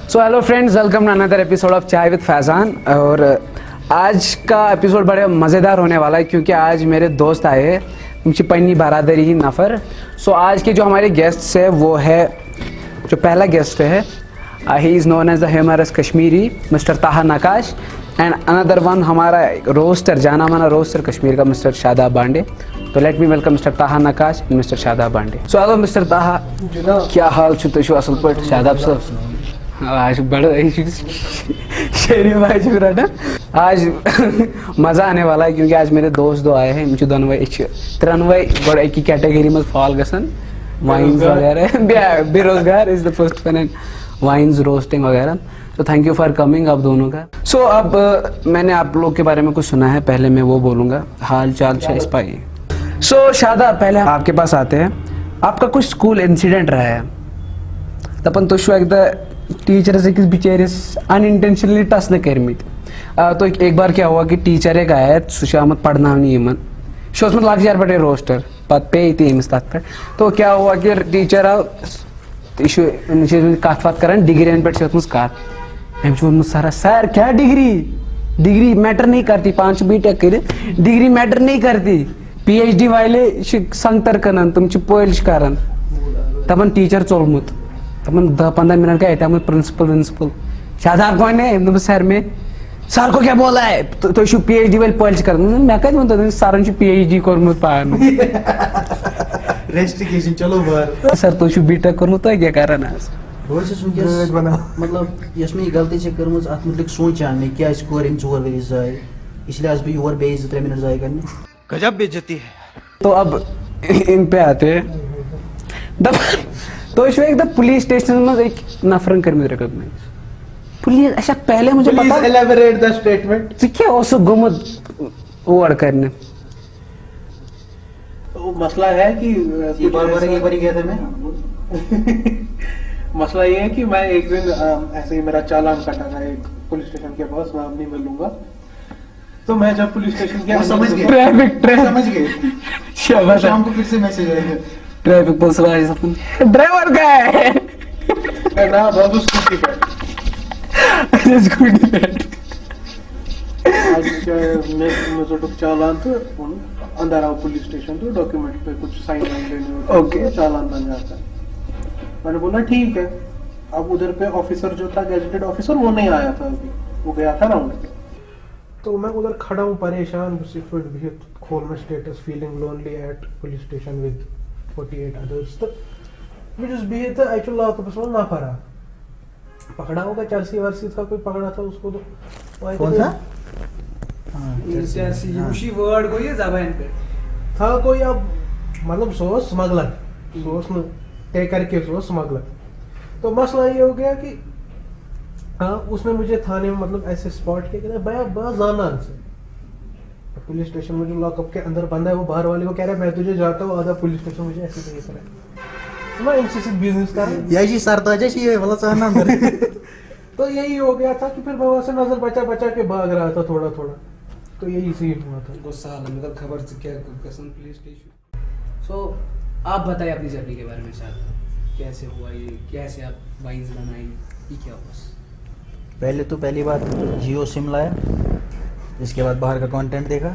So hello friends, welcome to another episode of chai with Faizan. और आज का एपिसोड बड़े मज़ेदार होने वाला है क्योंकि आज मेरे दोस्त आए हैं, मुझे पन्नी बरादरी ही नफ़र। सो आज के जो हमारे गेस्ट्स है वो है, जो पहला गेस्ट है he is known as the humorous Kashmiri mister Taha Naqash, and another one हमारा रोस्टर, जाना माना रोस्टर कश्मीर का मिस्टर शादाब बांडे। तो let me welcome Mister Taha Naqash and Mister Shadab Bande. So hello Mister Taha, क्या हाल छो असल पे? शादाब साहब आज बड़ा शेरी भाई ना, आज मज़ा आने वाला है क्योंकि आज मेरे दोस्त दो आए हैं। मुझे दोनों त्रोनवे बड़े एक ही कैटेगरी में फॉल गसन, वाइन्स वगैरह, बेरोजगार is the first one and vines roasting वगैरह। तो थैंक यू फॉर कमिंग आप दोनों का। सो अब मैंने आप लोग के बारे में कुछ सुना है, पहले मैं वो बोलूँगा, हाल चाल इस पाइए। सो शादा, पहले आपके पास आते हैं, आपका कुछ स्कूल इंसिडेंट रहा है तपन तो शो एकदा टीचर से किस बेचारे अनइंटेंशनली टस न कर तो एक बार क्या हुआ कि टीचर एक आया सुशामत पढ़ना यमन शोस मत लग पे रोस्टर पत पे तमिस तथ पे। तो क्या हुआ कि टीचर आव कत वत कर डिग्रियन पे कत सर सर क्या डिग्री मैटर नहीं करती, 5 बीटेक कर डिग्री मैटर नहीं करती, PhD वाले संगतर कन तुम पोलिश कर तपन टीचर चोलमुत तपन 10-15 मिनट का तम प्रिंसिपल शादाब कौन है सर में सर को क्या बोला है तो PhD वाले पोलिश कर मैं कत वो सर PhD कोर्मुत पान रेस्टिकेशन चलो बाहर सर तो बीटेक कोर्मुत तो क्या करन आज मतलब यस में गलती से करमज अत मतलब सोचान मैं क्या कोर 4 वर जाय इसलिए आज भी और 2-3 मिनट जाय करने गजब बेइज्जती है। तो अब इन पे आते हैं तो इस एक पुलिस स्टेशन में एक नफरन कर रिकॉग्नाइज पुलिस अच्छा पहले मुझे पता एलैबोरेट द स्टेटमेंट क्या ओसो गुमत ओवर करने तो मसला है कि एक बार गया था मैं मसला ये है कि मैं एक दिन ऐसे ही मेरा चालान कटा था एक पुलिस स्टेशन के पास, मैं नहीं मिलूंगा। तो मैं जब पुलिस स्टेशन गया समझ गए ट्रैफिक समझ गए शाबाश, शाम को फिर से मैसेज आएगा ट्रैफिक पुलिस वाला ड्राइवर का है ना बस स्कूटी पे स्कूटी पे आज मैं तो चालान तो अंदर आओ पुलिस स्टेशन तो डॉक्यूमेंट पे कुछ साइन लेने होते हैं, ओके चालान बन जाता है। मैंने बोला ठीक है। अब उधर पे ऑफिसर जो था गैजेटेड ऑफिसर वो नहीं आया था, अभी वो गया था राउंड पे। तो मैं उधर खड़ा हूँ परेशान, खोलना status feeling lonely at police station with 48 others. तो मैं जिस भी था एक्चुअली लाख रुपए ना फरा पकड़ा होगा, चर्सी वर्सी था कोई पकड़ा था उसको। तो कौन था? उसी वर्ड को ये ज़बान पे था कोई, अब मतलब सो स्मगलर सोच न टेकर के सो स्मगलर। तो मसला ये हो गया कि हाँ उसने मुझे थाने में मतलब ऐसे स्पॉट किया भैया जाना से पुलिस स्टेशन में जो लॉकअप के अंदर बंदा है वो बाहर वाले को कह रहा है मैं तुझे जाता हूँ, आधा पुलिस स्टेशन मुझे ऐसे देख रहा है, मैं इनसे बिजनेस कर यही सर तो ये वाला चाहना अंदर तो यही हो गया था कि फिर मैं वहां से नजर बचा के भाग रहा था थोड़ा थोड़ा। तो यही सीन हुआ था। गुस्सा मतलब खबर से क्या कसम पुलिस स्टेशन। सो आप बताइए अपनी जर्नी के बारे में, शायद कैसे हुआ ये, कैसे आप वाइन्स बनाई, ये क्या हुआ? पहले तो पहली बार जियो सिम लाया, इसके बाद बाहर का कंटेंट देखा,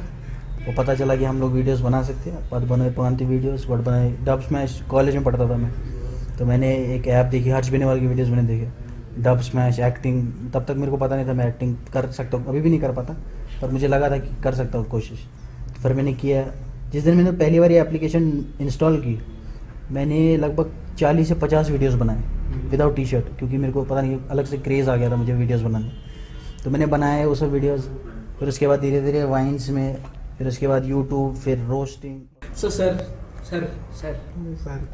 वो पता चला कि हम लोग वीडियोस बना सकते हैं। बाद बनाए पांती वीडियोस, बट बनाए डब स्मैश। कॉलेज में पढ़ता था मैं, तो मैंने एक ऐप देखी, हर्ष बेनीवाल की वीडियोस मैंने देखे, डब स्मैश एक्टिंग। तब तक मेरे को पता नहीं था मैं एक्टिंग कर सकता हूँ, अभी भी नहीं कर पाता, पर मुझे लगा था कि कर सकता हूँ कोशिश। फिर मैंने किया। जिस दिन मैंने पहली बार ये एप्लीकेशन इंस्टॉल की, मैंने लगभग 40 से 50 वीडियोस बनाए विदाउट टी-शर्ट, क्योंकि मेरे को पता नहीं अलग से क्रेज़ आ गया था मुझे वीडियोस बनाने। तो मैंने बनाए वो सब वीडियोस, फिर उसके बाद धीरे धीरे वाइन्स में, फिर उसके बाद यूट्यूब, फिर रोस्टिंग। सो सर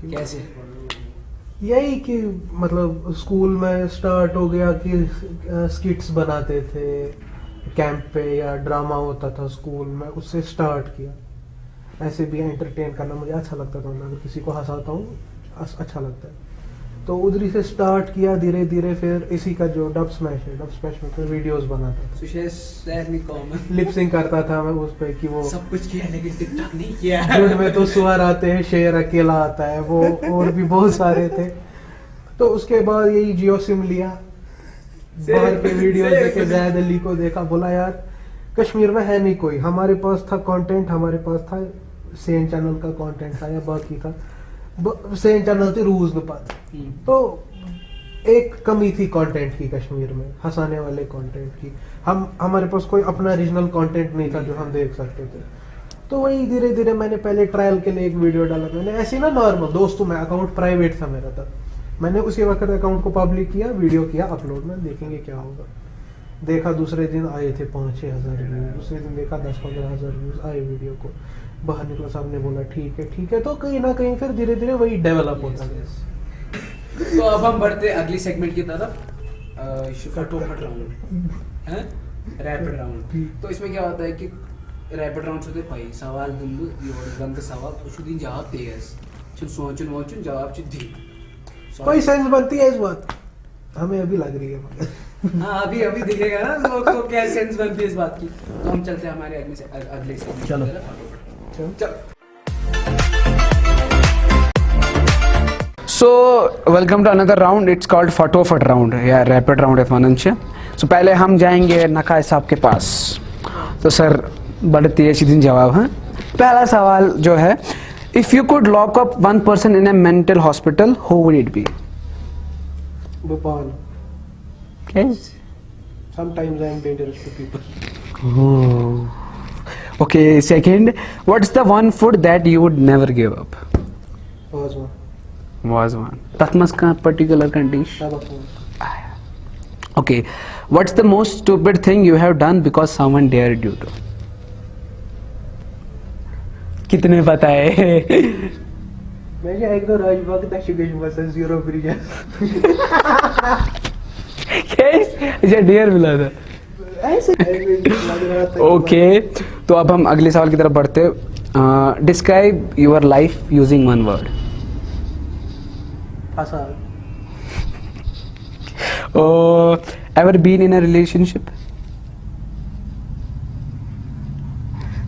कैसे? यही कि मतलब स्कूल में स्टार्ट हो गया कि स्किट्स बनाते थे कैंप पे या ड्रामा होता था स्कूल में, उससे स्टार्ट किया। ऐसे भी एंटरटेन करना मुझे अच्छा लगता था, मैं किसी को हंसाता हूँ अच्छा लगता है। तो उधरी से स्टार्ट किया धीरे धीरे, फिर इसी का जो डब स्मैश है, डब स्मैश में फिर वीडियोस बनाता था, लिप सिंक करता था मैं उस पे कि वो सब कुछ किया लेकिन टिकटॉक नहीं किया। जुड़ में तो सुअर आते हैं, शेर अकेला आता है, वो और भी बहुत सारे थे। तो उसके बाद यही जियो सिम लिया, बाहर के वीडियोस देखे, ज़ैद अली को देखा, बोला यार कश्मीर में है नहीं कोई, हमारे पास था कंटेंट, हमारे पास था सेन चैनल का कंटेंट था या बाकी था, सेन चैनल थी रूज नपात, तो एक कमी थी कंटेंट की कश्मीर में, हंसाने वाले कंटेंट की। हमारे पास कोई अपना रीजनल कंटेंट नहीं था जो हम देख सकते थे। तो वही धीरे धीरे मैंने पहले ट्रायल के लिए एक वीडियो डाला, मैंने ऐसे ना नॉर्मल दोस्तों में, अकाउंट प्राइवेट था मेरा तब, मैंने उसी वक्त अकाउंट को पब्लिक किया, वीडियो किया अपलोड में, देखेंगे क्या होगा। देखा दूसरे दिन आए थे 5-6 हज़ार व्यूज, दूसरे दिन देखा 10-15 हज़ार व्यूज आए वीडियो को, बाहर निकला, साहब ने बोला ठीक है, तो कहीं ना कहीं फिर धीरे धीरे वही डेवलप होता गया। तो अब हम बढ़ते अगली सेगमेंट की तरफ, फटाफट राउंड है, रैपिड राउंड। तो इसमें क्या होता है कि रैपिड राउंड होते भाई सवाल दिल्लू गंद सवाल उस दिन जवाब तेज चुन सोचुन वोचुन जवाब चुन दी, कोई सेंस बनती है इस बात, हमें अभी लग रही है। हाँ अभी अभी दिखेगा ना लोग को क्या सेंस बनती है इस बात की। तो हम चलते हैं हमारे अगले सेगमेंट। चलो। चल। So welcome to another round, it's called फटोफट राउंड या रैपिड राउंड एफ मनंश। सो पहले हम जाएंगे नकाय साहब के पास। तो सर बड़े तेज दिन जवाब हैं। पहला सवाल जो है, if you could lock up one person in A mental hospital, who would it be? Bhopal. Yes. Sometimes I am dangerous to people. Oh. Okay, second, what's the one food that you would never give up? Ozma. Was one. That must be particular condition. Tabak. Okay, what's the most stupid thing you have done because someone dared you to? कितने पता है? मैं एक दो राजबाग तक शिकेश versus euro bridge. अच्छा dear मिला था। ऐसे लग रहा था। ओके, तो अब हम अगले सवाल की तरफ बढ़ते। Describe your life using one word. आसान। Ever been in a relationship?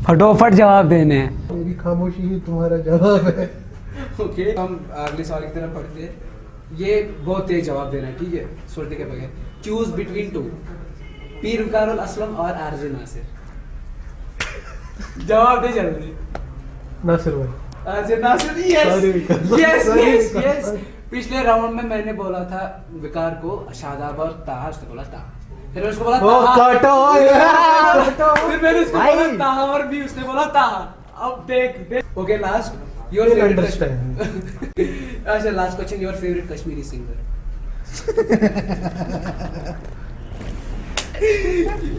फटाफट जवाब देने हैं। मेरी खामोशी ही तुम्हारा जवाब है। ओके, हम अगले सवाल की तरफ बढ़ते हैं। ये बहुत तेज जवाब देना है, ठीक है, सोचने के बगैर। चूज बिटवीन टू, पीर वकारुल असलम और आरजे नासिर। जवाब दे जल्दी। नासिर भाई। RJ Nasir, yes yes yes yes. पिछले राउंड में मैंने बोला था विकार को शादाब और ताहा, उसने बोला ताहा, फिर मैंने उसको बोला ताहा, फिर मैंने उसको बोला ताहा और भी उसने बोला ताहा। अब देख। Okay, last your favourite. अच्छा, last question, your favourite Kashmiri singer?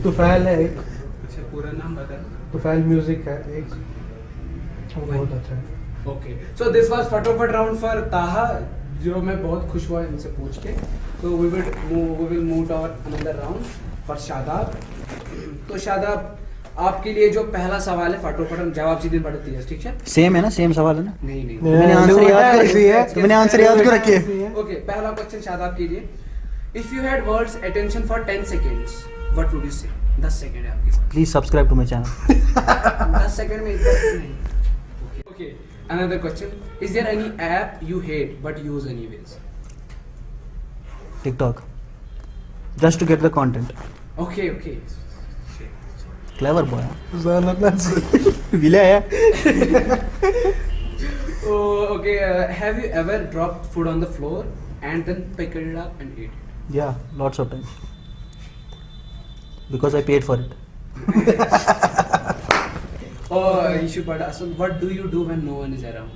Tufail है एक। अच्छा, पूरा नाम बता। तुफैल म्यूजिक है एक, वो बहुत अच्छा है। ओके, सो दिस वाज फटाफट राउंड फॉर ताहा, जो मैं बहुत खुश हुआ इनसे पूछ के। तो we will move to another round for Shadab. तो शादाब, आपके लिए जो पहला सवाल है फटाफट हम जवाब सीधे बढ़ती है, ठीक है? सेम है ना, सेम सवाल है ना? नहीं नहीं, मैंने आंसर याद कर रखी है, मैंने आंसर याद कर रखी है। ओके, पहला क्वेश्चन शादाब के लिए, if you had words attention for 10 seconds, what would you say? 10 second है आपके पास। Please subscribe to my channel. 10 second में इतना नहीं। Okay, another question, is there any app you hate but use anyways? TikTok, just to get the content. Okay okay, clever boy. ज़ानत विले आया। Okay, have you ever dropped food on the floor and then picked it up and ate it? Yeah, lots of times. Because I paid for it. Oh, you should but so what do you do when no one is around?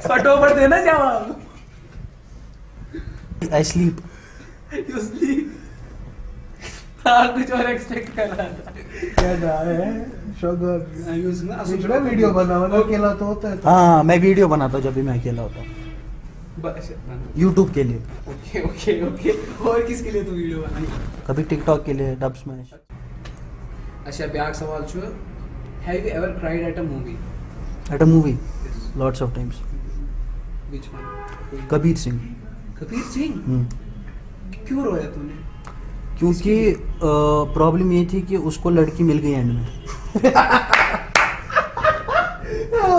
फटाफट देना जवाब। I sleep. You sleep. हाँ, कुछ और expect कर रहा था। क्या जा है शोगर। ना वीडियो बनाओ ना, अकेला तो होता है। हाँ, मैं वीडियो बनाता हूँ जब भी मैं अकेला होता हूँ, बस यूट्यूब के लिए, ओके ओके ओके। और किसके लिए तू वीडियो बनाई? कभी टिकटॉक के लिए, डब स्मैश। अच्छा, ब्याक सवाल छो, have you ever cried at a movie? At a movie, lots of times. Which one? Kabir Singh. Kabir Singh? क्यों रोया तूने? क्योंकि प्रॉब्लम ये थी कि उसको लड़की मिल गई एंड में।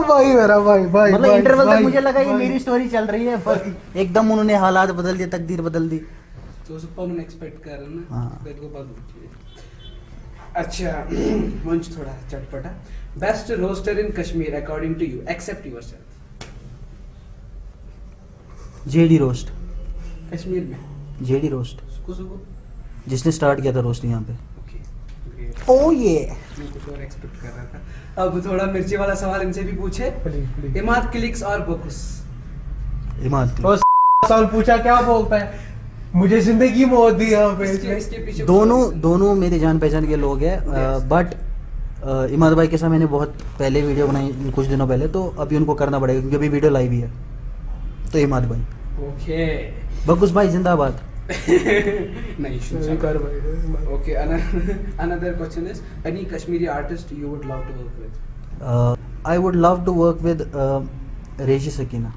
भाई मेरा भाई भाई मतलब भाई, इंटरवल तक भाई, मुझे लगा ये भाई। मेरी स्टोरी चल रही है, पर एकदम उन्होंने हालात बदल दिए, तकदीर बदल दी। तो सुपर मन एक्सपेक्ट कर रहा ना हाँ। तेरे को बात होती है। अच्छा मंच थोड़ा चटपटा। Best roaster in Kashmir according to you except yourself. JD roast, Kashmir में जेडी रोस्ट, सुको जिसने स्टार्ट किया था रोस्ट यहाँ पे। Okay great. ओ ये मैं कुछ और एक्सपेक्ट कर रहा था। अब थोड़ा मिर्ची वाला सवाल इनसे भी पूछे। प्लीज प्लीज इमाद क्लिक्स और बकुस। इमाद वो सवाल पूछा क्या बोलता है, मुझे जिंदगी में होती है यहाँ पे इसके पीछे दोनों मेरे जान पहचान के लोग हैं, बट इमाद भाई के साथ मैंने बहुत पहले वीडियो बनाई कुछ दिनों पहले, तो अभी उनको करना पड़ेगा क्योंकि अभी वीडियो लाइव ही है। तो इमाद भाई, ओके बकुस भाई जिंदाबाद। नहीं नहीं कर भाई। Okay another question is any Kashmiri artist you would love to work with? I would love to work with Reshi Sakina,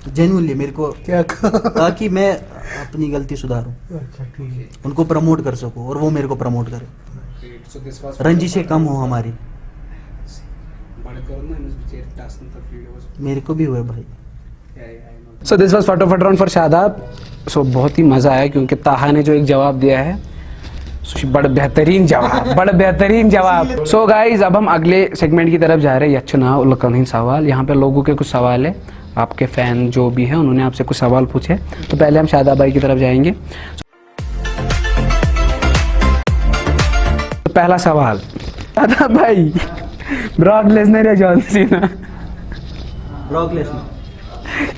genuinely मेरे को, क्या ताकि मैं अपनी गलती सुधारूं, अच्छा ठीक है। उनको प्रमोट कर सकूं और वो मेरे को प्रमोट करे, Great. So this was रंजिशें कम हो हमारी। बड़े करो ना इस बेचारे टास्क तक वीडियोस। मेरे को भी हुए भाई। सो दिस वाज फटाफट राउंड फॉर शादाब। सो बहुत ही मज़ा आया क्योंकि ताहा ने जो एक जवाब दिया है बड़ा बेहतरीन जवाब, बड़ा बेहतरीन जवाब। सो गाइज अब हम अगले सेगमेंट की तरफ जा रहे हैं। यच्छना उल्लकनीन सवाल। यहाँ पे लोगों के कुछ सवाल है, आपके फैन जो भी हैं उन्होंने आपसे कुछ सवाल पूछे, तो पहले हम शादाब भाई की तरफ जाएंगे। तो पहला सवाल, शादाब भाई ब्रॉक लेसनर या जॉन सीना? ब्रॉक लेसनर,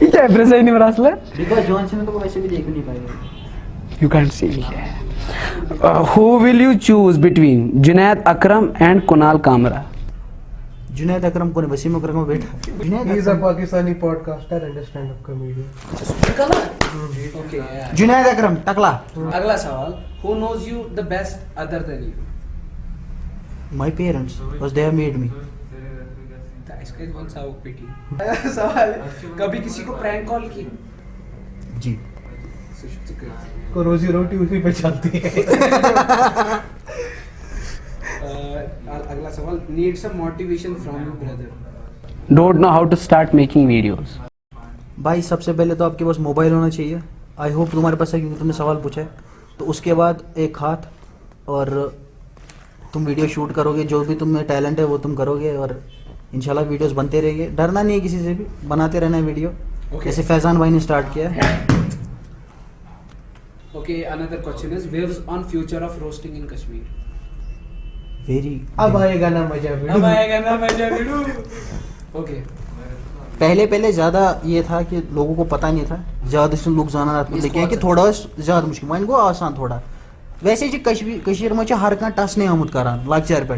ये क्या है नहीं मरासला? बिकॉज़ जॉन सीना तो वैसे भी देख नहीं पाएगा। You can't see. Who will you choose between Junaid Akram and Kunal Kamra? Junaid अकरम कौन है? वसीम अकरम का बेटा। Junaid He is a Akram, Pakistani podcaster and a stand-up comedian. Okay. Junaid अकरम टकला। अगला सवाल, Who knows you the best other than you? My parents because they have made me. इसका कौन सा पिटी सवाल, कभी किसी को प्रैंक कॉल की? जी, को रोजी रोटी उसी पे चलती है। अगला सवाल, need some motivation from you brother. Don't know how to start making videos. भाई सबसे पहले तो आपके पास मोबाइल होना चाहिए। आई होप तुम्हारे पास है क्योंकि तुमने सवाल पूछा है। तो उसके बाद एक हाथ, और तुम वीडियो शूट करोगे, जो भी तुम्हें टैलेंट है वो तुम करोगे, और इंशाल्लाह वीडियोस बनते रहेंगे। डरना नहीं है किसी से भी, बनाते रहना है वीडियो। Okay. जैसे फैजान भाई ने स्टार्ट किया है। Okay, another question is views on future of roasting in Kashmir. Very, अब आएगा ना मजा अब आएगा ना मजा वीडियो। Okay. पहले ज़्यादा ये था कि लोगों को पता नहीं था, ज़्यादा से लोग जाना लेकिन कि थोड़ा ज़्यादा मुश्किल वह गो आसान थोड़ा। वैसे जी कश्मीर में हर कह टसने आमुत करान लकचार पे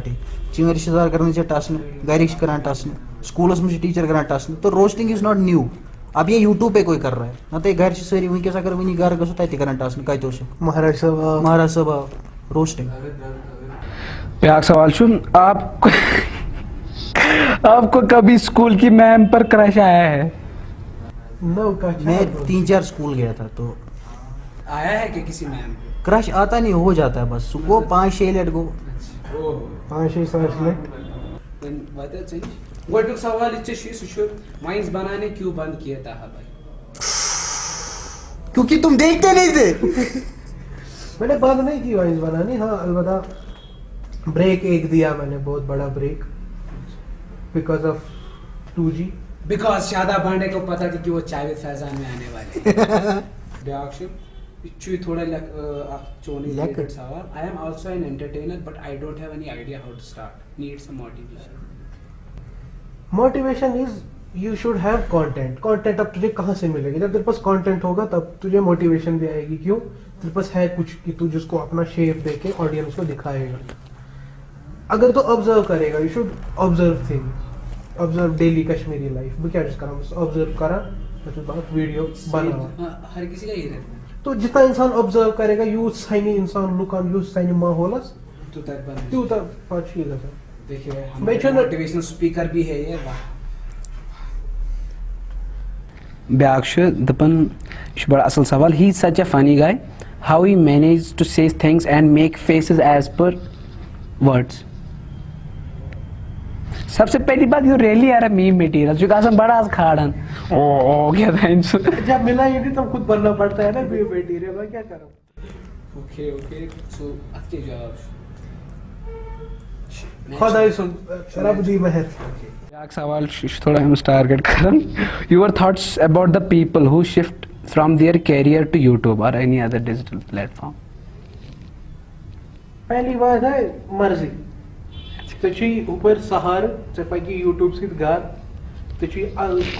चीन रिश्तेदार कर टसने, घर करान टसने, स्कूलस में टीचर करान टसने। तो रोस्टिंग इज़ नॉट न्यू, अब ये यूट्यूब पे कोई कर रहा है ना, तो घर सारी वनकस अगर वन घर गो तक करान टसने कतो से महाराज साहब रोस्टिंग। प्याक सवाल शु, आपको कभी स्कूल की मैम पर क्रश आया है? मैं 3-4 स्कूल गया था, तो आया है कि किसी मैम को? क्रश आता नहीं, हो जाता है बस। वो 5-6 लेट गो। 5-6 लेट गोटुक सवाल माइंस बनाने क्यों बंद किया था भाई? क्योंकि तुम देखते नहीं थे। मैंने बंद नहीं की वाइंस बनानी, हाँ अलबत्ता ब्रेक एक दिया मैंने, बहुत बड़ा break, because of 2G। Because Shadab Pandey को पता थी कि वो जावेद फैजान में आने वाले। ब्याक्शु इच्छु थोड़ा चोनी रिलेटेड सवाल। I am also an entertainer but I don't have any idea how to start, need some motivation. Motivation is you should have content. Content अब तुझे कहाँ से मिलेगा? जब तेरे पास कंटेंट होगा तब तुझे मोटिवेशन भी आएगी। क्यों? तेरे पास है कुछ कि तू जिसको अपना शेप देके ऑडियंस को दिखाएगा। अगर तो ऑब्जर्व करेगा, you should observe things, observe daily Kashmiri life. मैं क्या करा, ऑब्जर्व करा मतलब बात वीडियो बना। हर किसी का ये रहता है। तो जितना इंसान ऑब्जर्व करेगा, यूज साइनी इंसान लुक ऑन यूज साइनी माहौलस तू तक बन तू तक पाछी लगा। देखिए मैं मोटिवेशनल स्पीकर भी है ये। वाह ब्याक्श दपन बड़ा असल सवाल। He is such a funny guy, how he manage to say things and make faces as per words. सबसे पहली बात you really are a meme material जो कसम बड़ा खाड़न ओ क्या था इनसे जब मिला ही नहीं तब खुद बनना पड़ता है ना मटेरियल में क्या करूं ओके सो अच्छे जवाब खुदा ही सुन रब दी मेहर एक सवाल थोड़ा हम टारगेट करन your thoughts about the people who shift from their career to YouTube और एनी अदर डिजिटल प्लेटफॉर्म पहली बात है मर्जी तो ऊपर सहार पी यूट्यूब सत घर तो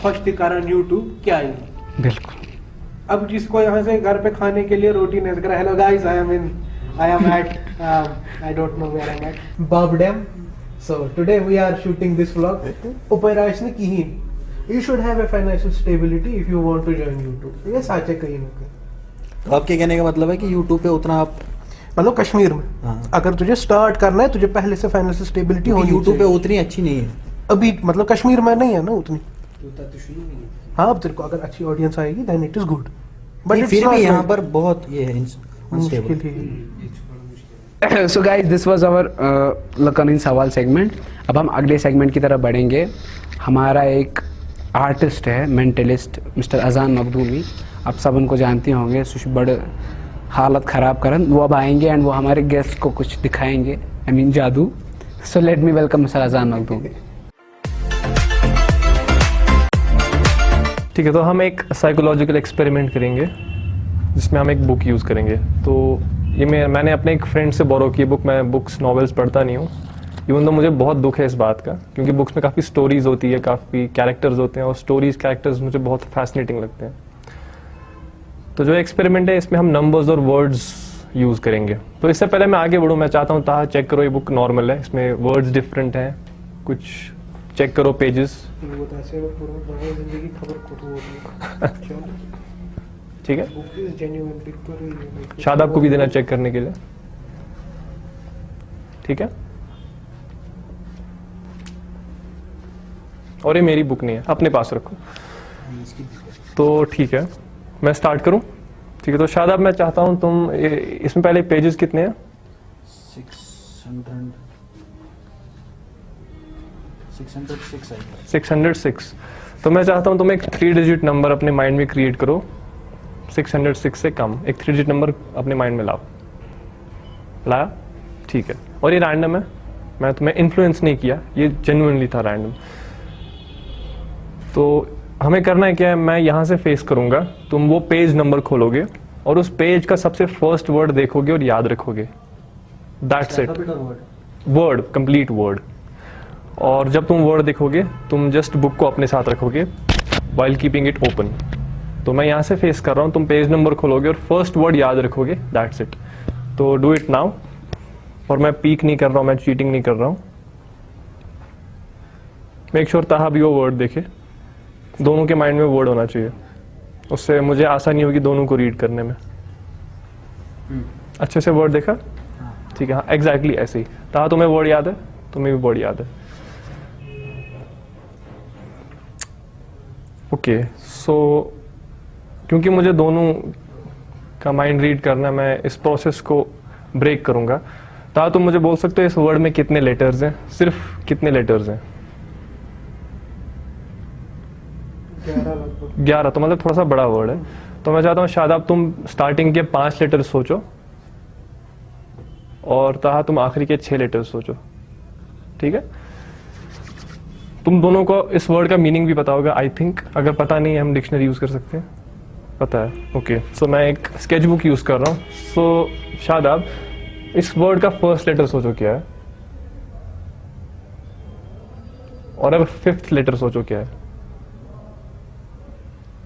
खुश तक यूट्यूब क्या बिल्कुल अब जिसको यहाँ से घर पे खाने के लिए रोटी नहीं कर hello guys I am at I don't know where I am at बाबडैम so today we are shooting this vlog ऊपर आइसने कहीं you should have a financial stability if you want to join YouTube ये सच है कहीं ना कहीं तो आपके कहने का मतलब है कि यूट्यूब पे उतना आप मतलब कश्मीर में अगर तुझे स्टार्ट करना है तुझे पहले से फाइनेंशियल स्टेबिलिटी होनी यूट्यूब पे उतनी अच्छी नहीं है अभी मतलब कश्मीर में नहीं है ना उतनी हाँ अब तेरे को अगर अच्छी ऑडियंस आएगी then it is good but फिर भी यहाँ पर बहुत ये है मुश्किल ही so guys this was our लकन सवाल सेगमेंट अब हम अगले सेगमेंट की तरफ बढ़ेंगे हमारा एक आर्टिस्ट है मेंटलिस्ट मिस्टर अजान मखदूमी आप सब उनको जानते होंगे बड़े हालत ख़राब करन वो अब आएंगे एंड वो हमारे गेस्ट को कुछ दिखाएंगे आई मीन जादू so let me welcome mister अजान मखदूमी ठीक है तो हम एक साइकोलॉजिकल एक्सपेरिमेंट करेंगे जिसमें हम एक बुक यूज़ करेंगे तो ये मैंने अपने एक फ्रेंड से बोरो की बुक मैं बुक्स नॉवेल्स पढ़ता नहीं हूँ इवन तो मुझे बहुत दुख है इस बात का क्योंकि बुक्स में काफ़ी स्टोरीज होती है काफ़ी कैरेक्टर्स होते हैं और स्टोरीज कैरेक्टर्स मुझे बहुत फैसिनेटिंग लगते हैं तो जो एक्सपेरिमेंट है इसमें हम नंबर्स और वर्ड्स यूज़ करेंगे तो इससे पहले मैं आगे बढ़ूँ मैं चाहता हूँ ताहा चेक करो ये बुक नॉर्मल है इसमें वर्ड्स डिफरेंट हैं कुछ चेक करो पेजेस ठीक है शादाब को भी देना चेक करने के लिए ठीक है और ये मेरी बुक नहीं है अपने पास रखो तो ठीक है मैं स्टार्ट करूं ठीक है तो शादाब मैं चाहता हूं तुम इसमें पहले पेजेस कितने हैं 606 तो मैं चाहता हूं तुम एक 3 डिजिट नंबर अपने माइंड में क्रिएट करो 606 से कम एक 3 डिजिट नंबर अपने माइंड में लाया ठीक है और ये रैंडम है मैं तुम्हें इन्फ्लुएंस नहीं किया ये जेन्युइनली था रैंडम तो हमें करना है क्या है मैं यहाँ से फेस करूँगा तुम वो पेज नंबर खोलोगे और उस पेज का सबसे फर्स्ट वर्ड देखोगे और याद रखोगे that's it word complete word और जब तुम वर्ड देखोगे तुम जस्ट बुक को अपने साथ रखोगे वाइल कीपिंग इट ओपन तो मैं यहाँ से फेस कर रहा हूँ तुम पेज नंबर खोलोगे और फर्स्ट वर्ड याद रखोगे दैट्स इट तो डू इट नाउ और मैं पीक नहीं कर रहा हूँ मैं चीटिंग नहीं कर रहा हूँ मेक श्योर ताहा भी वो वर्ड देखे दोनों के माइंड में वर्ड होना चाहिए उससे मुझे आसानी होगी दोनों को रीड करने में अच्छे से वर्ड देखा ठीक है हाँ एग्जैक्टली ऐसे ही ताहा तुम्हें वर्ड याद है तुम्हें भी वर्ड याद है ओके सो क्योंकि मुझे दोनों का माइंड रीड करना मैं इस प्रोसेस को ब्रेक करूंगा ताहा तुम मुझे बोल सकते हो इस वर्ड में कितने लेटर्स हैं सिर्फ कितने लेटर्स हैं 11 तो मतलब थोड़ा सा बड़ा वर्ड है तो मैं चाहता हूँ शादाब तुम स्टार्टिंग के 5 लेटर सोचो और ताहा तुम आखिरी के 6 लेटर सोचो ठीक है तुम दोनों को इस वर्ड का मीनिंग भी पता होगा आई थिंक अगर पता नहीं है हम डिक्शनरी यूज कर सकते हैं पता है ओके सो मैं एक स्केच बुक यूज कर रहा हूँ सो शादाब इस वर्ड का फर्स्ट लेटर सोचो क्या है और अब 5th लेटर सोचो क्या है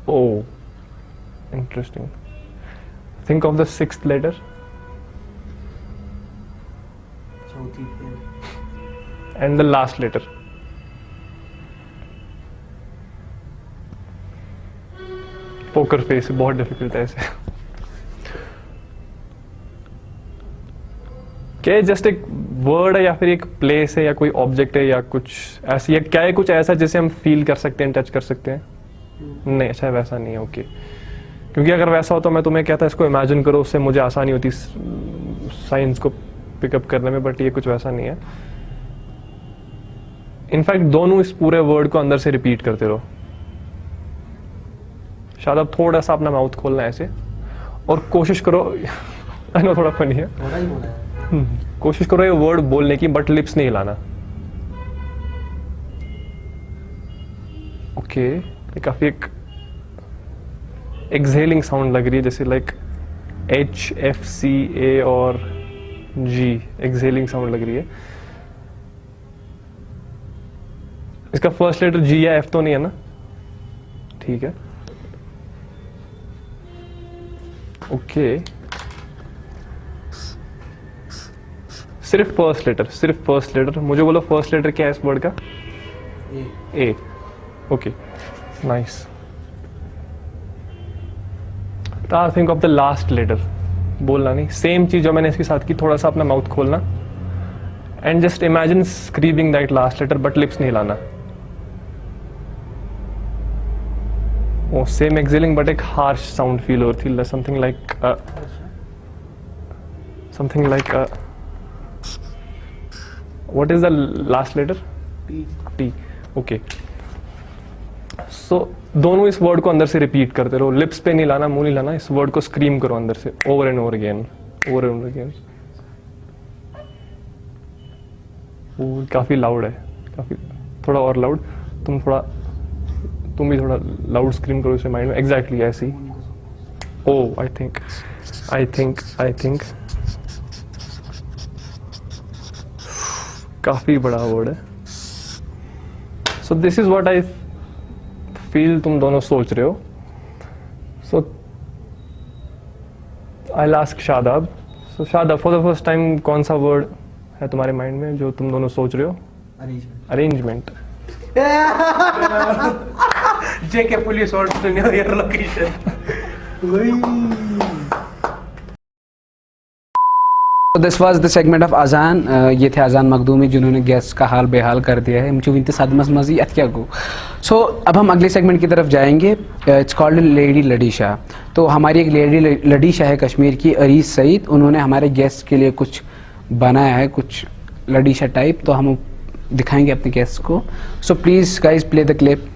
Oh, interesting. Think of the 6th letter. And the last letter. Poker face बहुत difficult है ऐसे. क्या जस्ट एक वर्ड है या फिर एक प्लेस है या कोई ऑब्जेक्ट है या कुछ ऐसी या क्या है कुछ ऐसा जिसे हम फील कर सकते हैं टच कर सकते हैं नहीं अच्छा वैसा नहीं है ओके क्योंकि अगर वैसा हो तो मैं तुम्हें कहता इसको इमेजिन करो उससे मुझे आसानी होती साइंस को पिकअप करने में बट ये कुछ वैसा नहीं है इनफैक्ट दोनों इस पूरे वर्ड को अंदर से रिपीट करते रहो। शायद अब थोड़ा सा अपना माउथ खोलना है ऐसे और कोशिश करो आई नो थोड़ा फनी है, थोड़ा ही बोला है। कोशिश करो ये वर्ड बोलने की बट लिप्स नहीं हिलाना। ओके ये काफी एक एक्सहेलिंग साउंड लग रही है, जैसे लाइक HFCA और G एक्सहेलिंग साउंड लग रही है। इसका फर्स्ट लेटर G या F तो नहीं है ना? ठीक है ओके सिर्फ फर्स्ट लेटर मुझे बोलो फर्स्ट लेटर क्या है इस वर्ड का? A okay nice. Think of the last letter, बोलना नहीं, सेम चीज जो मैंने इसके साथ की, थोड़ा सा अपना माउथ खोलना and just imagine screaming that last letter but lips नहीं लाना। ओ सेम एक्सेलिंग बट एक हार्श साउंड फील हो रही थी, something like what is the last letter? T okay. So दोनों इस वर्ड को अंदर से रिपीट करते रहो, लिप्स पे नहीं लाना, मुंह नहीं लाना, इस वर्ड को स्क्रीम करो अंदर से ओवर एंड ओवर अगेन। वो काफी लाउड है, काफी थोड़ा और लाउड, तुम भी थोड़ा लाउड स्क्रीम करो इसे माइंड में, एग्जैक्टली ऐसे ही। ओ आई थिंक काफी बड़ा वर्ड है। So this is what I feel तुम दोनों सोच रहे हो। So I ask Shadab. So Shadab for the first time कौन सा वर्ड है तुम्हारे माइंड में जो तुम दोनों सोच रहे हो? Arrangement. JK police order your location. This was the segment of अजान। ये थे अजान मखदूमी जिन्होंने गेस्ट का हाल बेहाल कर दिया है। मुझे विनते सादमस मजी अत्या गो। सो अब हम अगले सेगमेंट की तरफ जाएंगे। It's called lady लडीशा। तो हमारी एक लेडी लडीशा है कश्मीर की, अरीस सईद। उन्होंने हमारे गेस्ट के लिए कुछ बनाया है, कुछ लडीशा टाइप, तो हम दिखाएंगे अपने गेस्ट को। So please guys play the clip.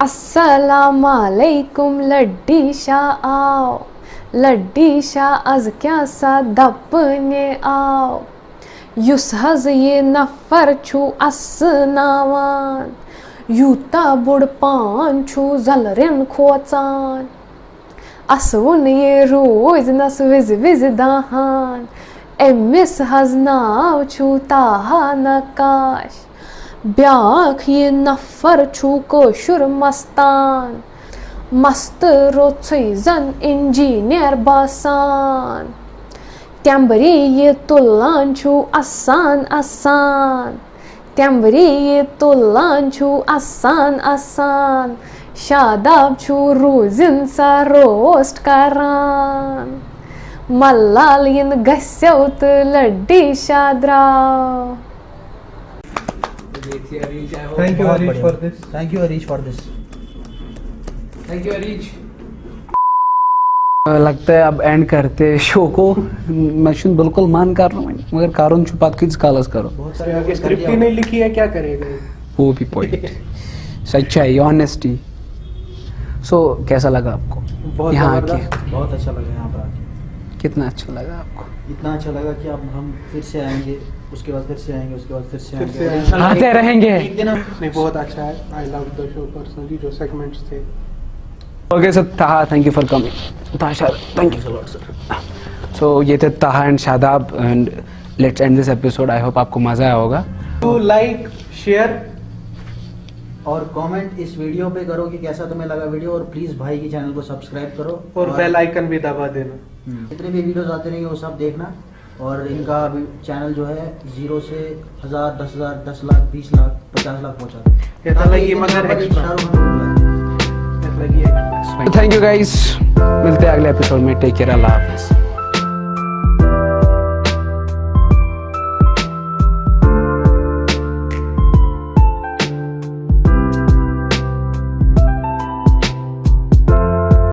अस्सलामुअलैकुम लड्डीशा आओ, लड्डीशा अज क्या सा दपने आओ, युस हज ये नफर छु असनावान, यूता बुड़ पान छु जलरिन खोचान, असवुन ये रोज नस विज विज दाहान, एमिस हज नाव छु ताहा नकाश, ब्याख ये नफर छु कोशुर मस्तान, मस्त रोत्सै जन इंजीनियर बासान, तंबरी ये तुलान छु आसान आसान, तंबरी ये तुलान छु आसान आसान, शादाब छु रोजिन सा रोस्ट करान, मल्लाल इन गस्यौत Laddi शाद्राव। Thank you Harish for this. Thank you Harish for this. Thank you Harish. लगता है अब एंड करते शो को। मैं शुन बिल्कुल मान कर रहा हूँ मगर कारण छुपा किस कालस करो। बहुत आगे सारे स्क्रिप्ट ही नहीं लिखी है, क्या करेगा? वो भी पॉइंट। सच्चाई, ऑनेस्टी। सो कैसा लगा आपको बहुत यहाँ जबरदस्त। आके? बहुत अच्छा लगा यहाँ पर आके। कितना अच्छा लगा आपको? इतना अच्छा लगा कि अब हम फिर से आएंगे, उसके बाद फिर से आएंगे, उसके बाद फिर से फिर से आएंगे। आएंगे। आते रहेंगे। एक दिन हम नहीं, बहुत अच्छा है। I love the show personally, जो सेगमेंट्स थे। ओके सर, ताहा थैंक यू फॉर कमिंग। ताहा थैंक यू सर। सो ये थे ताहा and Shadab and let's end this episode. I hope आपको मज़ा आया होगा। टू लाइक, शेयर और कमेंट इस वीडियो पे करो कि कैसा तुम्हें लगा वीडियो, और प्लीज भाई की चैनल को सब्सक्राइब करो और बेल आइकन भी दबा देना। जितने भी वीडियोस आते रहेंगे वो सब देखना। और इनका चैनल जो है 0 से 1000, 10,000, 10 लाख, 20 लाख, 50 लाख पहुंचा दे। ये तो लगी मगर एक्स्ट्रा। थैंक यू गाइस, मिलते हैं अगले एपिसोड में। टेक केयर, अल्लाह हाफिज़।